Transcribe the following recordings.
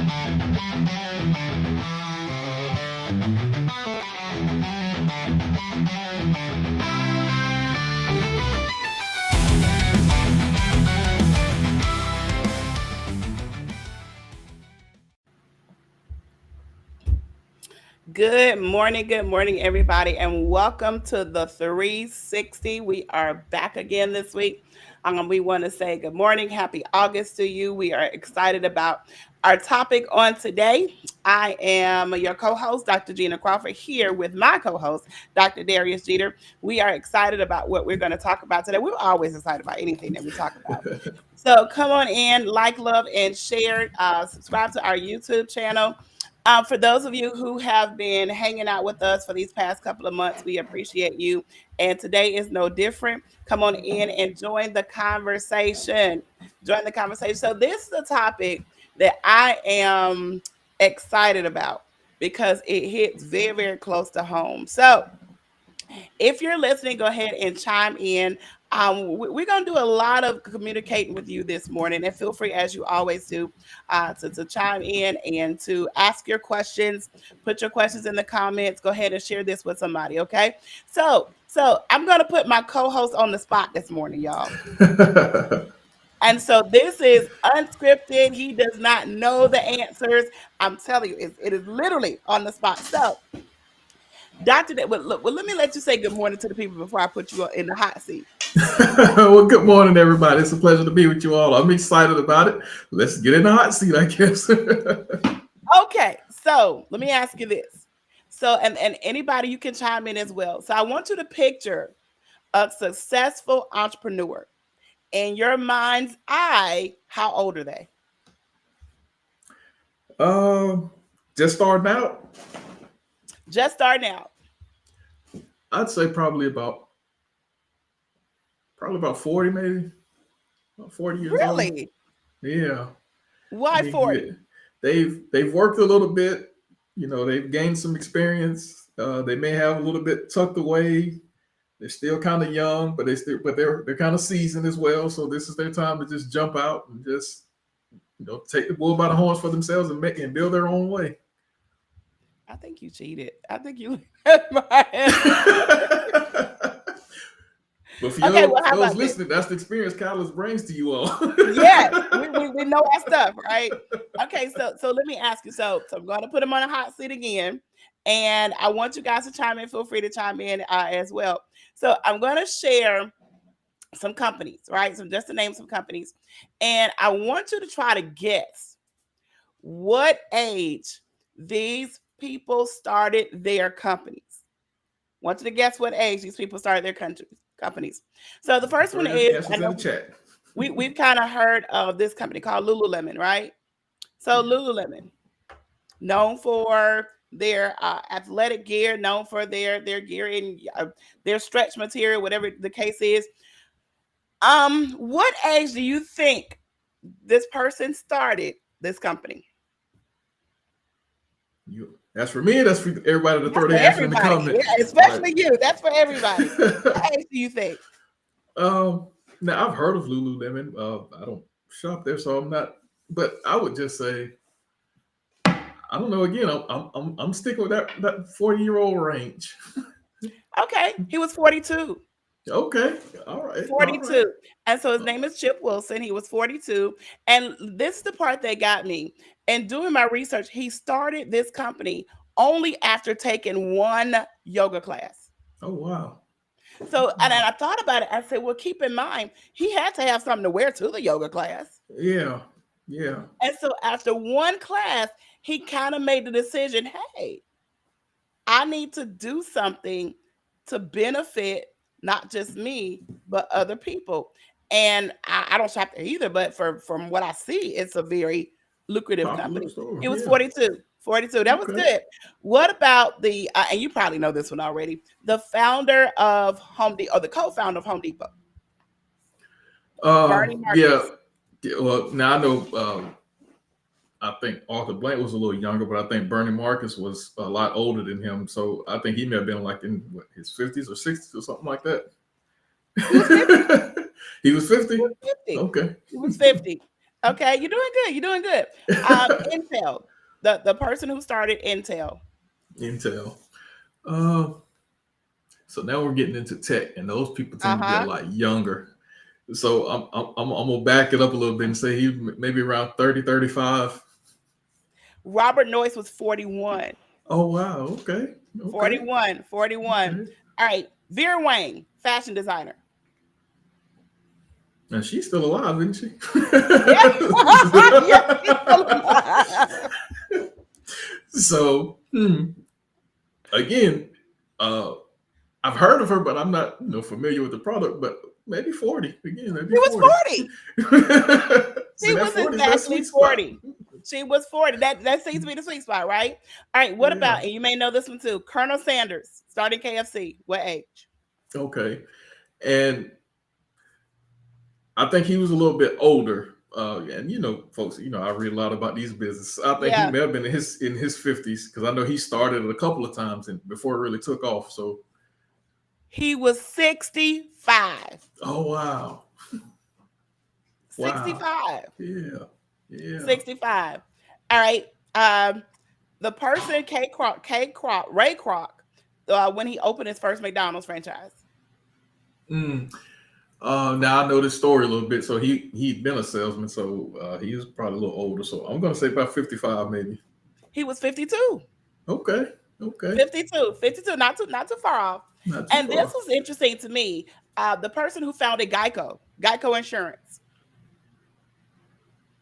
Good morning, everybody, and welcome to the 360. We are back again this week. We want to say good morning, happy August to you. We are excited about our topic on today. I am your co-host, Dr. Gena Crawford, here with my co-host, Dr. Darrius Jeter. We are excited about what we're going to talk about today. We're always excited about anything that we talk about. So come on in, like, love, and share. Subscribe to our YouTube channel. For those of you who have been hanging out with us for these past couple of months, we appreciate you. And today is no different. Come on in and join the conversation. Join the conversation. So, this is a topic that I am excited about because it hits very, very close to home. So, if you're listening, go ahead and chime in. We're going to do a lot of communicating with you this morning, and feel free, as you always do, to chime in and to ask your questions. Put your questions in the comments. Go ahead and share this with somebody, okay? So I'm going to put my co-host on the spot this morning, y'all. And so this is unscripted. He does not know the answers. I'm telling you, it is literally on the spot. So, Doctor, look, let me let you say good morning to the people before I put you in the hot seat. Well, good morning, everybody. It's a pleasure to be with you all. I'm excited about it. Let's get in the hot seat, I guess. Okay, so let me ask you this. So, and anybody, you can chime in as well. So I want you to picture a successful entrepreneur. In your mind's eye, how old are they? Just starting out. Just starting out. I'd say probably about 40, maybe. About 40 years old. Really? Yeah. Why 40? They've worked a little bit. You know, they've gained some experience. They may have a little bit tucked away. They're still kind of young, but they're kind of seasoned as well. So this is their time to just jump out and just, take the bull by the horns for themselves and build their own way. I think you cheated. I think you. But for those listening, that's the experience Catalyst brings to you all. Yes, we know our stuff, right? Okay, so let me ask you. So I'm going to put him on a hot seat again, and I want you guys to chime in. Feel free to chime in as well. So I'm going to share some companies, right? So just to name some companies, and I want you to try to guess what age these people started their companies. I want you to guess what age these people started their companies. So the first one is, I know we've kind of heard of this company called Lululemon, right? So Lululemon, known for their athletic gear, known for their gear in their stretch material, whatever the case is. What age do you think this person started this company? That's for me. That's for everybody to throw their answer in the comments. Yeah, especially you. That's for everybody. What age do you think? Now I've heard of Lululemon. I don't shop there, so I'm not. But I would just say, I don't know. Again, I'm sticking with that 40-year-old range. Okay, he was 42. Okay, all right. 42. All right. And so his name is Chip Wilson. He was 42. And this is the part that got me. And doing my research, he started this company only after taking one yoga class. Oh, wow. So, and I thought about it. I said, well, keep in mind, he had to have something to wear to the yoga class. Yeah. And so after one class, he kind of made the decision, hey, I need to do something to benefit not just me, but other people. And I don't shop there either, but from what I see, it's a very lucrative company. It was 42. 42. That was good. What about the, and you probably know this one already, the founder of Home Depot, or the co-founder of Home Depot? Bernie Marcus. Yeah. Well, now I know, I think Arthur Blank was a little younger, but I think Bernie Marcus was a lot older than him. So I think he may have been like in his 50s or 60s or something like that. He was 50. He was 50? He was 50. Okay. He was 50. Okay, you're doing good. You're doing good. Intel, the person who started Intel. Intel. Uh, so now we're getting into tech, and those people Uh tend to be a huh. lot younger. So I'm gonna back it up a little bit and say he maybe around 30, 35. Robert Noyce was 41. Oh wow, okay, okay, 41. 41. okay. All right. Vera Wang, fashion designer. And she's still alive, isn't she? Yeah. Yes, she's still alive. So again, uh, I've heard of her, but I'm not familiar with the product. But maybe 40 again, maybe She was 40. 40. See, She that was 40 is that exactly sweet spot. 40. She was 40. That seems to be the sweet spot, right? All right. What Yeah. about, and you may know this one too, Colonel Sanders, starting KFC. What age? Okay. And I think he was a little bit older. And folks, I read a lot about these businesses. I think he Yeah. may have been in his 50s because I know he started it a couple of times and before it really took off. So, He was 65. oh wow, wow, 65. yeah, yeah. 65. All right. The person Ray Kroc, when he opened his first McDonald's franchise. Mm. Now I know this story a little bit. So he'd been a salesman, so he was probably a little older. So I'm gonna say about 55, maybe. He was 52. Okay, okay, 52. 52. Not too far off. not too And this far. was interesting to me. The person who founded Geico Insurance,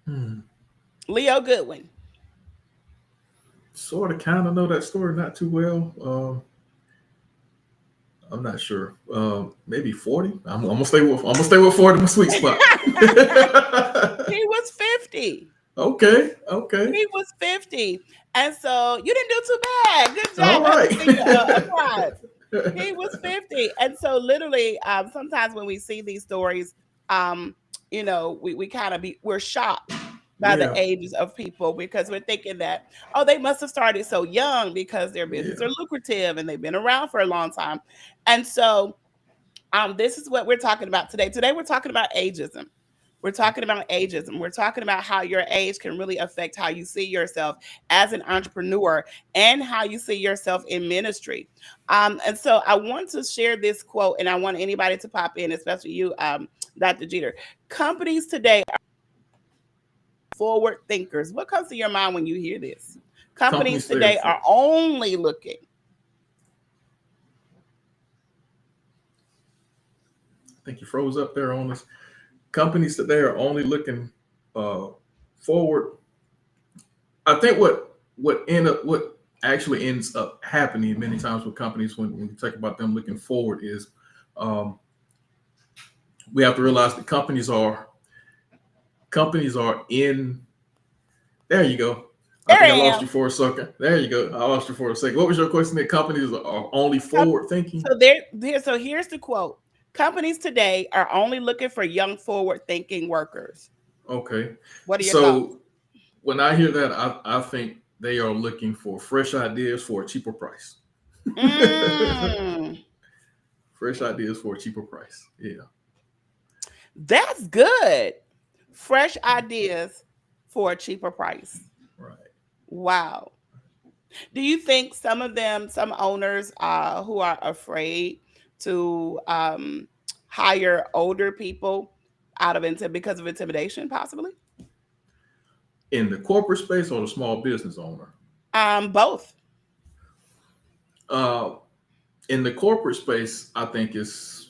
Hmm. Leo Goodwin. Sort of, kind of know that story not too well. I'm not sure. Maybe 40. I'm gonna stay with 40. My sweet spot. He was 50. Okay, okay, He was 50. And so you didn't do too bad. Good all job. I have right. to give you a prize. He was 50. And so literally, sometimes when we see these stories, um, we kind of we're shocked by the Yeah, ages of people because we're thinking that, oh, they must have started so young because their business yeah. are lucrative and they've been around for a long time. And so this is what we're talking about today. Today we're talking about ageism. We're talking about ageism. We're talking about how your age can really affect how you see yourself as an entrepreneur and how you see yourself in ministry. And so I want to share this quote, and I want anybody to pop in, especially you, Dr. Jeter. Companies today are forward thinkers. What comes to your mind when you hear this? Companies Companies there today for. are only looking. I think you froze up there on us. Companies today are only looking uh, forward. I think what actually ends up happening many times with companies when we talk about them looking forward is um, we have to realize that companies are in. There you go. I There I think I lost am. you for a second. There you go. I lost you for a second. What was your question? That companies are only Com- forward thinking? So here's the quote. Companies today are only looking for young forward thinking workers. Okay. What are your thoughts? So when I hear that, I think they are looking for fresh ideas for a cheaper price. Mm, Fresh ideas for a cheaper price. Yeah. that's good. Fresh ideas for a cheaper price. Right. Wow. Do you think some owners who are afraid to hire older people because of intimidation, possibly? In the corporate space or the small business owner? Both. Uh, in the corporate space, I think it's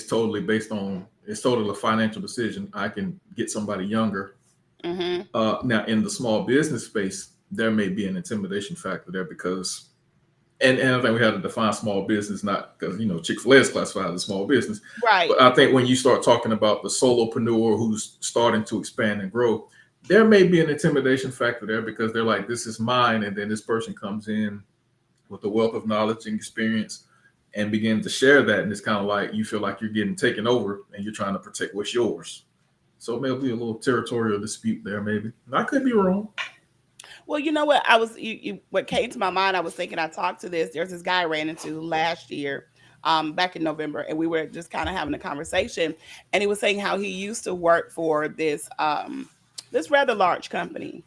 totally based on it's totally a financial decision. I can get somebody younger. Mm-hmm. Now, in the small business space, there may be an intimidation factor there because, and I think we have to define small business, not because Chick-fil-A is classified as a small business, Right. but I think when you start talking about the solopreneur who's starting to expand and grow, there may be an intimidation factor there because they're like, this is mine, and then this person comes in with a wealth of knowledge and experience and begin to share that, and it's kind of like you feel like you're getting taken over and you're trying to protect what's yours. So maybe a little territorial dispute there, maybe. I could be wrong. Well, you know what? What came to my mind, I was thinking I talked to this. There's this guy I ran into last year, back in November, and we were just kind of having a conversation. And he was saying how he used to work for this. this rather large company.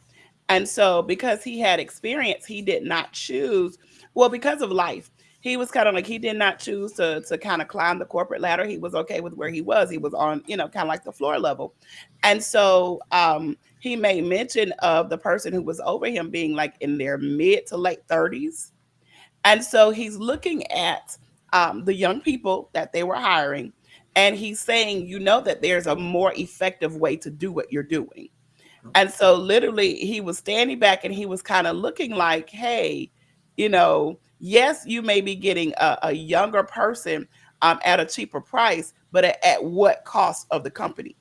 And so, because he had experience, he did not choose, well, because of life, he was kind of like, he did not choose to kind of climb the corporate ladder. He was okay with where he was. He was on, kind of like the floor level. And so, he made mention of the person who was over him being like in their mid to late 30s. And so he's looking at the young people that they were hiring, and he's saying, that there's a more effective way to do what you're doing. And so literally he was standing back and he was kind of looking like, hey, yes, you may be getting a younger person at a cheaper price, but at what cost of the company?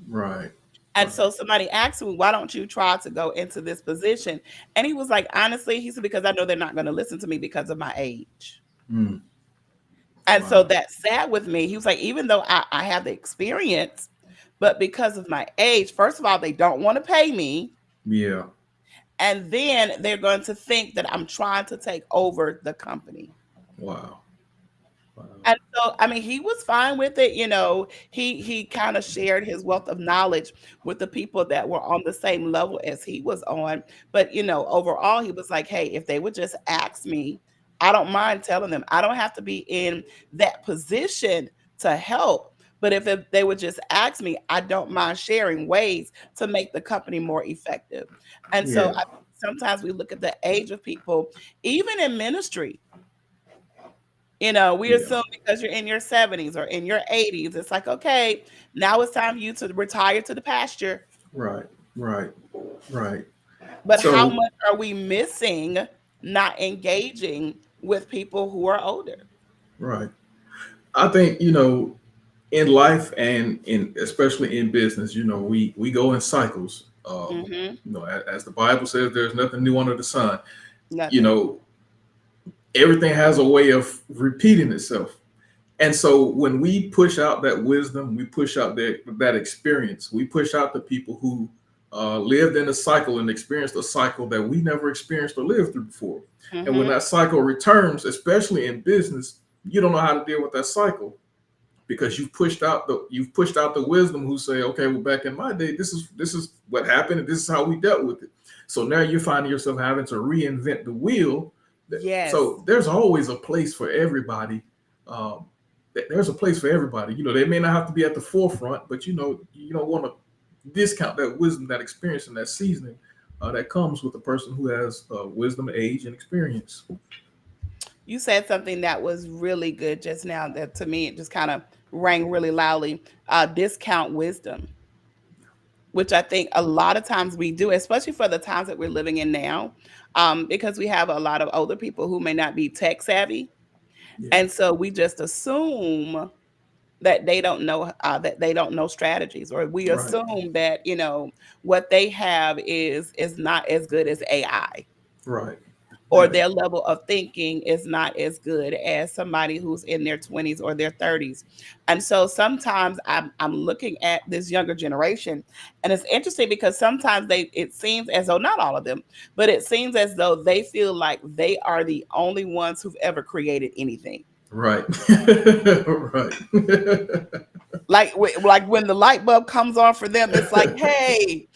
Right. And Right. so somebody asked me, why don't you try to go into this position? And he was like, honestly, he said, because I know they're not going to listen to me because of my age. Mm. And so Wow. that sat with me. He was like, even though I have the experience, but because of my age, first of all, they don't want to pay me. Yeah. And then they're going to think that I'm trying to take over the company. Wow. Wow. And so, I mean, he was fine with it. He kind of shared his wealth of knowledge with the people that were on the same level as he was on. But overall, he was like, "Hey, if they would just ask me, I don't mind telling them. I don't have to be in that position to help. But if they would just ask me, I don't mind sharing ways to make the company more effective." And so, Yeah. I think sometimes we look at the age of people, even in ministry. We Yeah. assume because you're in your 70s or in your 80s, it's like, okay, now it's time for you to retire to the pasture. Right. Right. Right. But how So, much are we missing not engaging with people who are older? right. I think, in life and in especially in business, we go in cycles. Hmm. As the Bible says, there's nothing new under the sun. You Nothing. know, everything has a way of repeating itself. And so when we push out that wisdom, we push out that experience, we push out the people who lived in a cycle and experienced a cycle that we never experienced or lived through before. And when Hmm. that cycle returns, especially in business, you don't know how to deal with that cycle because you've pushed out the wisdom who say, okay, well, back in my day, this is what happened and this is how we dealt with it. So now you're finding yourself having to reinvent the wheel. Yes. So there's always a place for everybody. Um, there's a place for everybody. They may not have to be at the forefront, but you don't want to discount that wisdom, that experience, and that seasoning that comes with a person who has wisdom, age, and experience. You said something that was really good just now that to me it just kind of rang really loudly. Discount wisdom, which I think a lot of times we do, especially for the times that we're living in now, because we have a lot of older people who may not be tech savvy. Yeah. And so we just assume that they don't know strategies, or we Right. assume that what they have is not as good as AI, Right. or Right. their level of thinking is not as good as somebody who's in their 20s or their 30s. And so sometimes I'm looking at this younger generation, and it's interesting because sometimes it seems as though, not all of them, but it seems as though they feel like they are the only ones who've ever created anything. Right. Right. Like when the light bulb comes on for them, it's like, hey,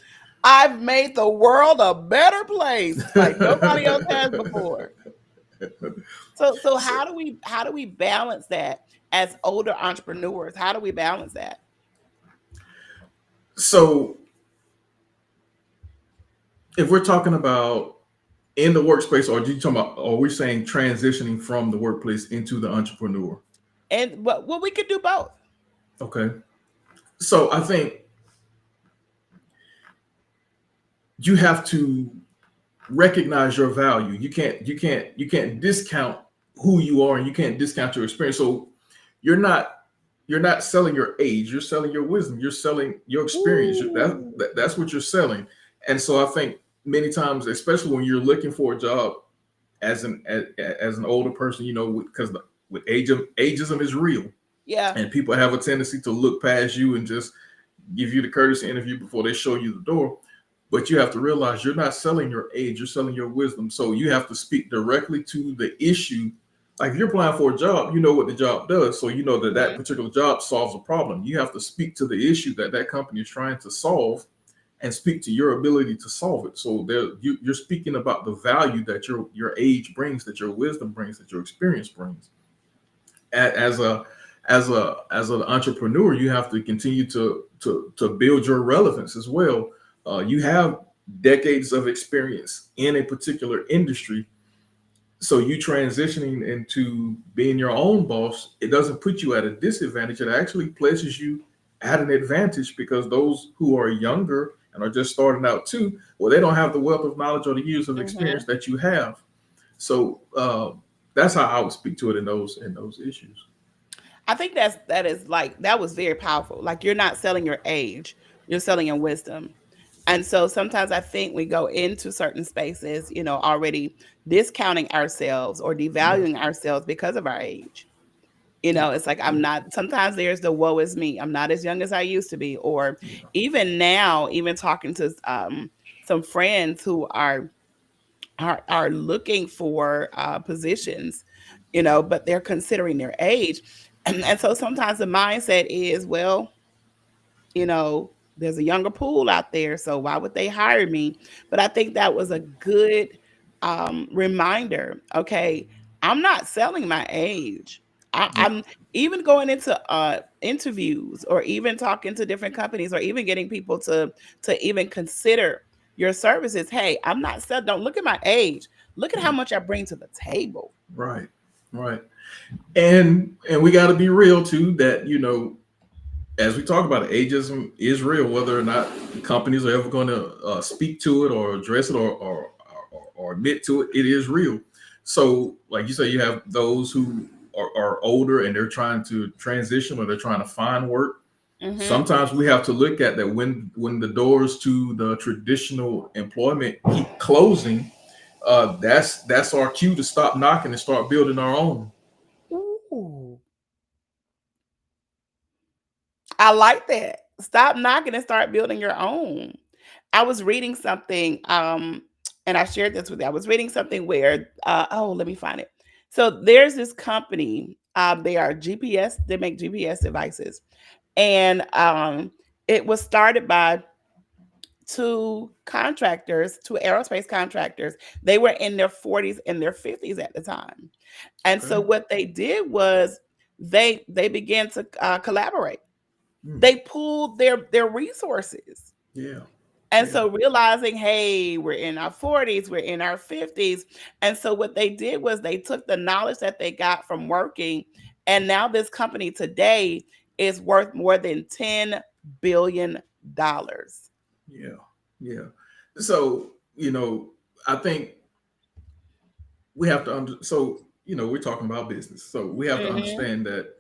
I've made the world a better place like nobody else has before. So so, how do we balance that as older entrepreneurs? How do we balance that? so if we're talking about in the workspace, or are you talking about, are we saying transitioning from the workplace into the entrepreneur? And well, we could do both. Okay. So I think you have to recognize your value. You can't discount who you are, and you can't discount your experience. So you're not you're not selling your age. You're selling your wisdom. You're selling your experience. Ooh. That's what you're selling. And so I think many times, especially when you're looking for a job as an older person, because with ageism is real, Yeah. and people have a tendency to look past you and just give you the courtesy interview before they show you the door. But you have to realize you're not selling your age, you're selling your wisdom. So you have to speak directly to the issue. Like if you're applying for a job, you know what the job does. So you know that Hmm. particular job solves a problem. You have to speak to the issue that company is trying to solve and speak to your ability to solve it. So you're speaking about the value that your age brings, that your wisdom brings, that your experience brings. As as an entrepreneur, you have to continue to build your relevance as well. You have decades of experience in a particular industry, so you transitioning into being your own boss, it doesn't put you at a disadvantage. It actually places you at an advantage, because those who are younger and are just starting out too, well, they don't have the wealth of knowledge or the years of Mm-hmm. experience that you have. So that's how I would speak to it in those issues. I think that is like that was very powerful. Like you're not selling your age, you're selling your wisdom. And so sometimes I think we go into certain spaces, already discounting ourselves or Yeah, devaluing ourselves because of our age. yeah, It's like I'm yeah, not, sometimes there's the woe is me. I'm not as young as I used to be. Or yeah, even now, even talking to some friends who are looking for positions, but they're considering their age. And so sometimes the mindset is, well, there's a younger pool out there, so why would they hire me? But I think that was a good reminder. Okay, I'm not selling my age. yeah, I'm even going into interviews, or even talking to different companies, or even getting people to even consider your services. Hey, I'm not selling. Don't look at my age. Look at how much I bring to the table. right, right. And we got to be real too, that as we talk about it, ageism is real, whether or not companies are ever going to speak to it or address it or admit to it. It is real. So, like you say, you have those who are older and they're trying to transition or they're trying to find work. Mm-hmm. Sometimes we have to look at that when the doors to the traditional employment keep closing. That's our cue to stop knocking and start building our own. Ooh, I like that. Stop knocking and start building your own. I was reading something, and I shared this with you. I was reading something where, oh, let me find it. So there's this company. They are GPS. They make GPS devices, and it was started by two aerospace contractors. They were in their 40s and their 50s at the time, and so Okay. what they did was they began to collaborate. Hmm. They pooled their resources. Yeah. And Yeah. so realizing, hey, we're in our 40s, we're in our 50s. And so what they did was they took the knowledge that they got from working, and now this company today is worth more than $10 billion. Yeah. Yeah. So, I think we have to we're talking about business. So we have to Mm-hmm. understand that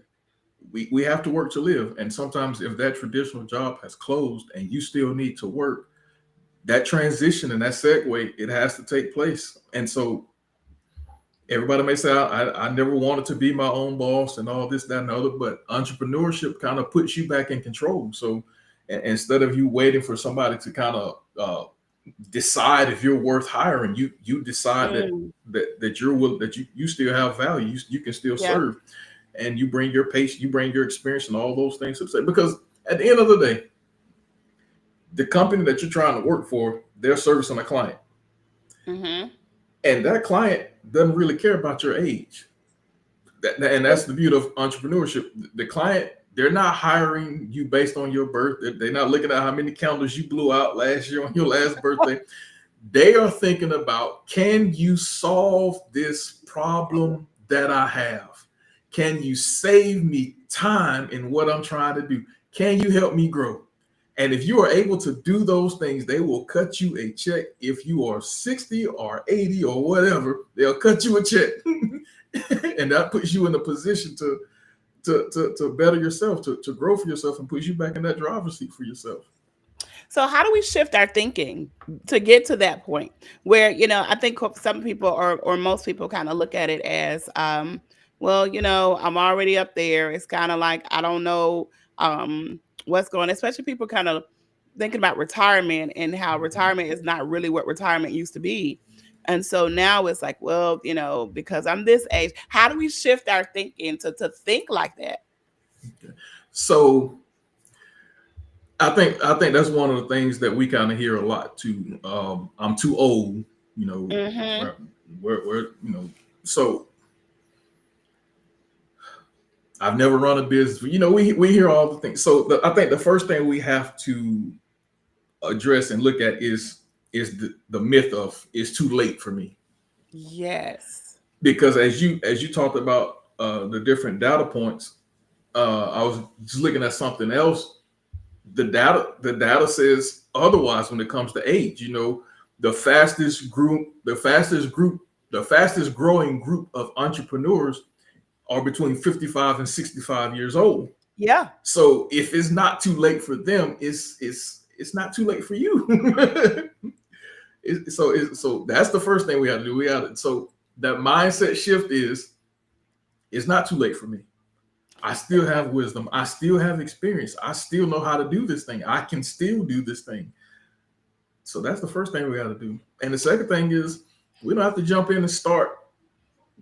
we have to work to live. And sometimes if that traditional job has closed and you still need to work, that transition and that segue, it has to take place. And so everybody may say, I never wanted to be my own boss and all this, that, and the other, but entrepreneurship kind of puts you back in control. So instead of you waiting for somebody to kind of decide if you're worth hiring, you decide Mm, that you're will that you still have value, you can still yeah. serve, and you bring your patience, you bring your experience and all those things to say. Because at the end of the day, the company that you're trying to work for, they're servicing a client, Mm-hmm. and that client doesn't really care about your age. And that's the beauty of entrepreneurship. The client, they're not hiring you based on your birth. They're not looking at how many candles you blew out last year on your last birthday. They are thinking about, can you solve this problem that I have? Can you save me time in what I'm trying to do? Can you help me grow? And if you are able to do those things, they will cut you a check. If you are 60 or 80 or whatever, they'll cut you a check. And that puts you in a position to better yourself, to grow for yourself, and puts you back in that driver's seat for yourself. So how do we shift our thinking to get to that point where, I think some people, or most people, kind of look at it as, well, I'm already up there. It's kind of like I don't know what's going, especially people kind of thinking about retirement and how retirement is not really what retirement used to be. And so now it's like, well, because I'm this age, how do we shift our thinking to think like that? So I think that's one of the things that we kind of hear a lot too. I'm too old, you know, Mm-hmm. where, so I've never run a business. We hear all the things. So I think the first thing we have to address and look at is the myth of it's too late for me. Yes. Because as you talked about the different data points, I was just looking at something else. The data says otherwise when it comes to age. The fastest group, the fastest growing group of entrepreneurs are between 55 and 65 years old. Yeah. So if it's not too late for them, it's not too late for you. So that's the first thing we have to do. We have to, so that mindset shift is it's not too late for me. I still have wisdom. I still have experience. I still know how to do this thing. I can still do this thing. So that's the first thing we got to do. And the second thing is we don't have to jump in and start.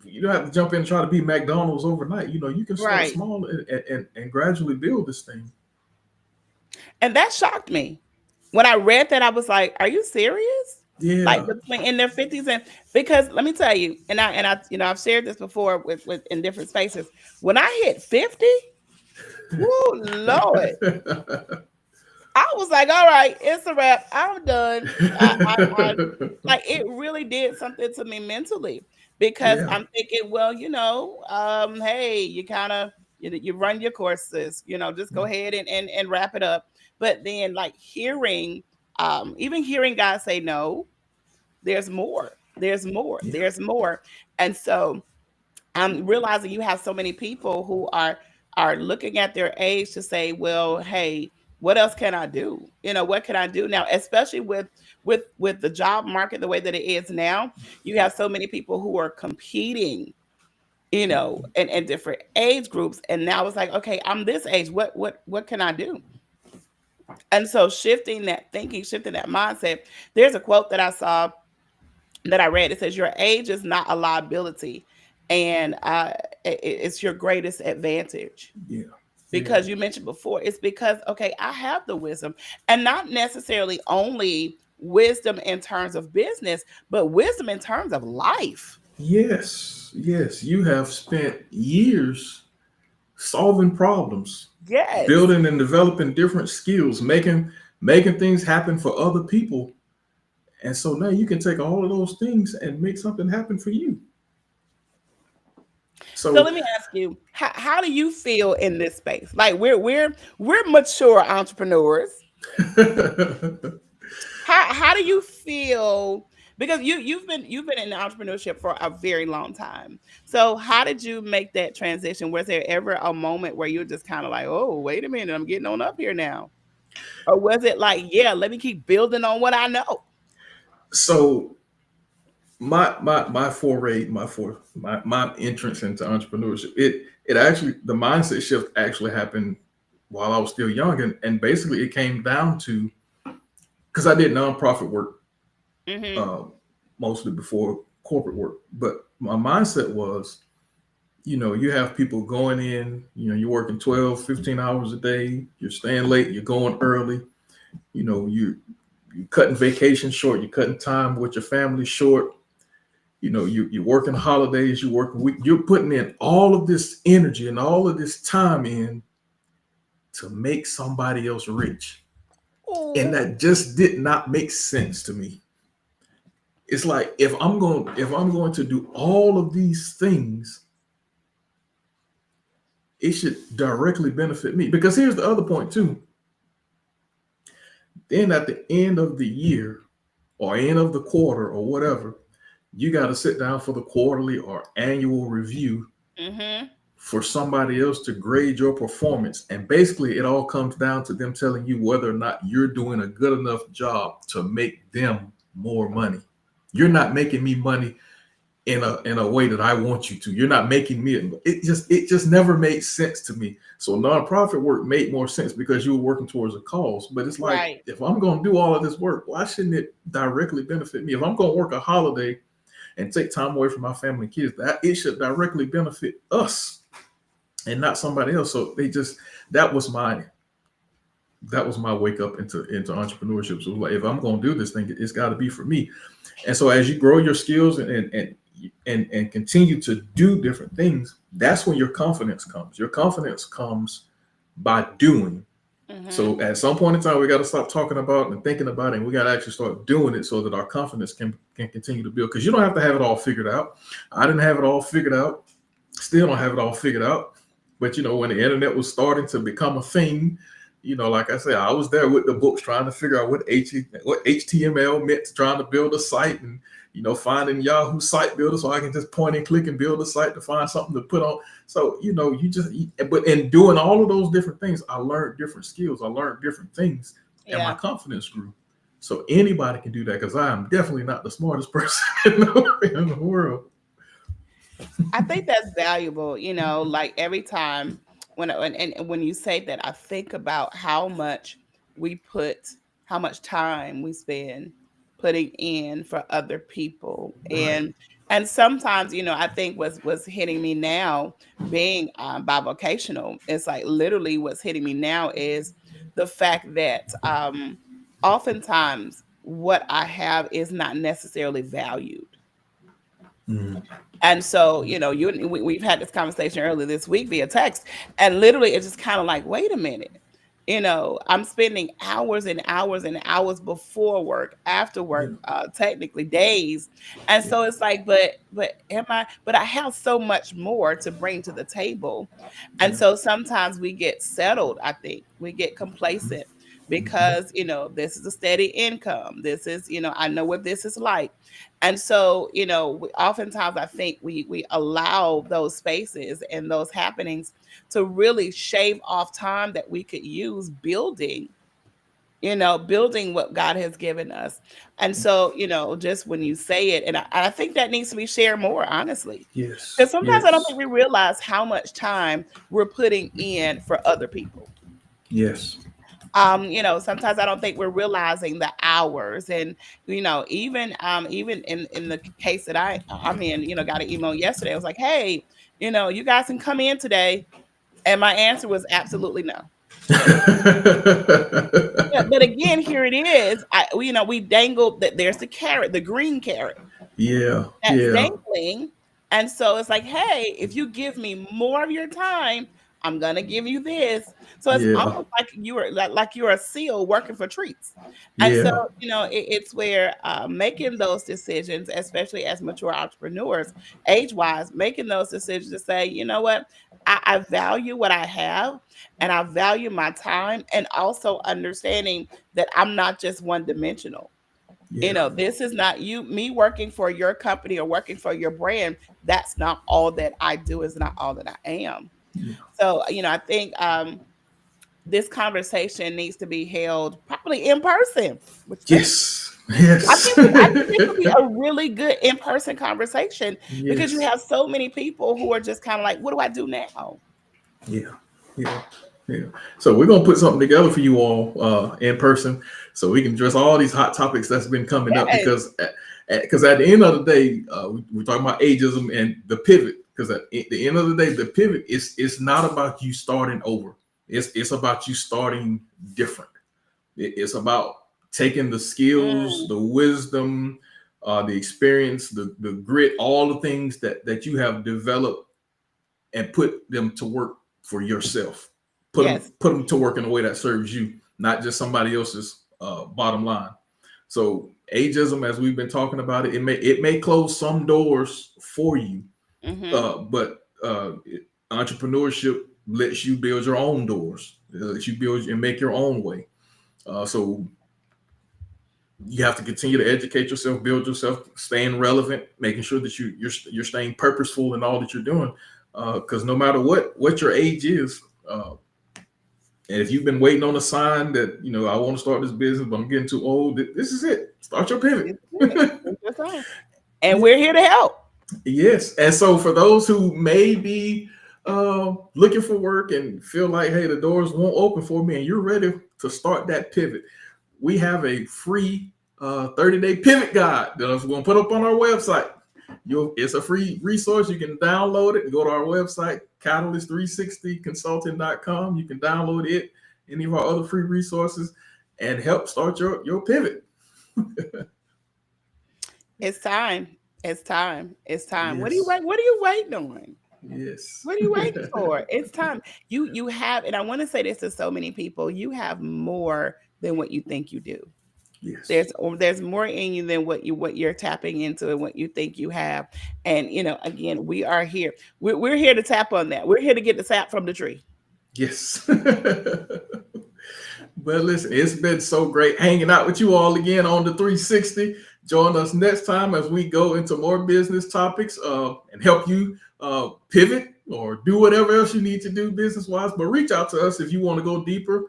You don't have to jump in and try to be McDonald's overnight. You can start Right. small and gradually build this thing. And that shocked me. When I read that, I was like, "Are you serious?" Like Yeah. between in their 50s, and because let me tell you, and I, I've shared this before with in different spaces. When I hit 50, whoa, Lord, I was like, "All right, it's a wrap. I'm done." I like it really did something to me mentally because Yeah. I'm thinking, well, hey, you kind of you run your courses, just go ahead and wrap it up. But then like even hearing God say no, there's more, there's more, Yeah. there's more. And so I'm realizing you have so many people who are looking at their age to say, well, hey, what else can I do? What can I do now? Especially with the job market the way that it is now, you have so many people who are competing, in different age groups. And now it's like, okay, I'm this age. What can I do? And so shifting that thinking, shifting that mindset. There's a quote that I saw that I read. It says, "Your age is not a liability, and it's your greatest advantage." Yeah. Yeah. Because you mentioned before, it's because okay, I have the wisdom, and not necessarily only wisdom in terms of business, but wisdom in terms of life. Yes. Yes. You have spent years solving problems, Yes. building and developing different skills, making things happen for other people. And so now you can take all of those things and make something happen for you. So So let me ask you, how do you feel in this space? Like we're mature entrepreneurs. How do you feel? Because you've been in entrepreneurship for a very long time. So how did you make that transition? Was there ever a moment where you're just kind of like, oh, wait a minute, I'm getting on up here now? Or was it like, yeah, let me keep building on what I know? so my foray, my entrance into entrepreneurship, it actually the mindset shift actually happened while I was still young, and basically it came down to because I did nonprofit work Mm-hmm. uh, mostly before corporate work, but my mindset was you have people going in, you're working 12, 15 hours a day, you're staying late, you're going early, you're cutting vacation short, you're cutting time with your family short, you're working holidays, you're working week, you're putting in all of this energy and all of this time in to make somebody else rich. And Oh, that just did not make sense to me. It's like if I'm going to do all of these things, it should directly benefit me. Because here's the other point too. Then at the end of the year or end of the quarter or whatever, you got to sit down for the quarterly or annual review mm-hmm. for somebody else to grade your performance. And basically, it all comes down to them telling you whether or not you're doing a good enough job to make them more money. You're not making me money in a way that I want you to. You're not making me. It just never made sense to me. So nonprofit work made more sense because you were working towards a cause. But it's like Right. if I'm going to do all of this work, why shouldn't it directly benefit me? If I'm going to work a holiday and take time away from my family and kids, that it should directly benefit us and not somebody else. So that was that was my wake up into entrepreneurship. So like, if I'm going to do this thing, it's got to be for me. And so as you grow your skills and continue to do different things, that's when your confidence comes. Your confidence comes by doing. Mm-hmm. So at some point in time, we got to stop talking about and thinking about it, and we got to actually start doing it so that our confidence can continue to build. Because you don't have to have it all figured out. I didn't have it all figured out. Still don't have it all figured out. But when the internet was starting to become a thing, like I said, I was there with the books trying to figure out what HTML meant, trying to build a site, and finding Yahoo site builder so I can just point and click and build a site to find something to put on. So but in doing all of those different things, I learned different skills. I learned different things, and my Yeah. confidence grew. So anybody can do that, because I am definitely not the smartest person in the world. I think that's valuable, like every time and when you say that, I think about we put, how much time we spend putting in for other people. Right. And sometimes, I think what's hitting me now, being bivocational, it's like literally what's hitting me now is the fact that oftentimes what I have is not necessarily valued. Mm. And so, we've had this conversation earlier this week via text, and literally it's just kind of like, wait a minute. I'm spending hours and hours and hours before work, after Yeah. work, technically days. And Yeah. so it's like, but I have so much more to bring to the table. And Yeah. so sometimes we get settled, I think. We get complacent Mm-hmm. because, this is a steady income. This is, I know what this is like. And so, oftentimes I think we allow those spaces and those happenings to really shave off time that we could use building what God has given us. And so, just when you say it, and I think that needs to be shared more, honestly. Yes. Because sometimes I don't Yes. think we realize how much time we're putting in for other people. Yes. Sometimes I don't think we're realizing the hours, and even in the case that I'm in, got an email yesterday. I was like, hey, you guys can come in today. And my answer was absolutely no. But again, here it is. We dangled that, there's the carrot, the green carrot Yeah. that's Yeah. dangling. And so it's like, hey, if you give me more of your time, I'm gonna give you this. So it's Yeah. almost like you're a seal working for treats. And so, Yeah. it's where making those decisions, especially as mature entrepreneurs, age wise, making those decisions to say, you know what, I value what I have, and I value my time, and also understanding that I'm not just one dimensional. Yeah. This is not me working for your company or working for your brand. That's not all that I do, is not all that I am. Yeah. So, I think this conversation needs to be held probably in person. What you think? Yes. Yes. I think this would be a really good in-person conversation, because you Yes. have so many people who are just kind of like, what do I do now? Yeah. Yeah. Yeah. So we're gonna put something together for you all in person, so we can address all these hot topics that's been coming up. Yes. Because at the end of the day, we're talking about ageism and the pivot. Because at the end of the day, the pivot is it's not about you starting over. It's about you starting different. It's about taking the skills, Mm, the wisdom, the experience, the grit, all the things that you have developed, and put them to work for yourself. yes. Put them to work in a way that serves you, not just somebody else's bottom line. So ageism, as we've been talking about it, it may close some doors for you, Hmm. but entrepreneurship lets you build your own doors. It lets you build and make your own way. So you have to continue to educate yourself, build yourself, staying relevant, making sure that you're staying purposeful in all that you're doing. Because no matter what your age is, and if you've been waiting on a sign that I want to start this business, but I'm getting too old, this is it. Start your pivot. This is it. Take your time. And we're here to help. Yes. And so for those who may be looking for work and feel like, hey, the doors won't open for me, and you're ready to start that pivot, we have a free 30-day pivot guide that I'm going to put up on our website. It's a free resource. You can download it and go to our website, catalyst360consulting.com. You can download it any of our other free resources, and help start your pivot. It's time. It's time. It's time. What are you Yes. wait? What are you waiting on? Yes. What are you waiting for? It's time. You have, and I want to say this to so many people. You have more than what you think you do. Yes. There's more in you than what you're tapping into and what you think you have. And again, we are here. We're here to tap on that. We're here to get the sap from the tree. Yes. But listen, it's been so great hanging out with you all again on the 360. Join us next time as we go into more business topics and help you pivot or do whatever else you need to do business wise. But reach out to us if you want to go deeper.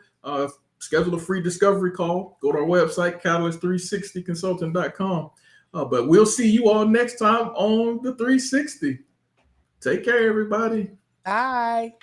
Schedule a free discovery call. Go to our website, catalyst360consulting.com. But we'll see you all next time on the 360. Take care, everybody. Bye.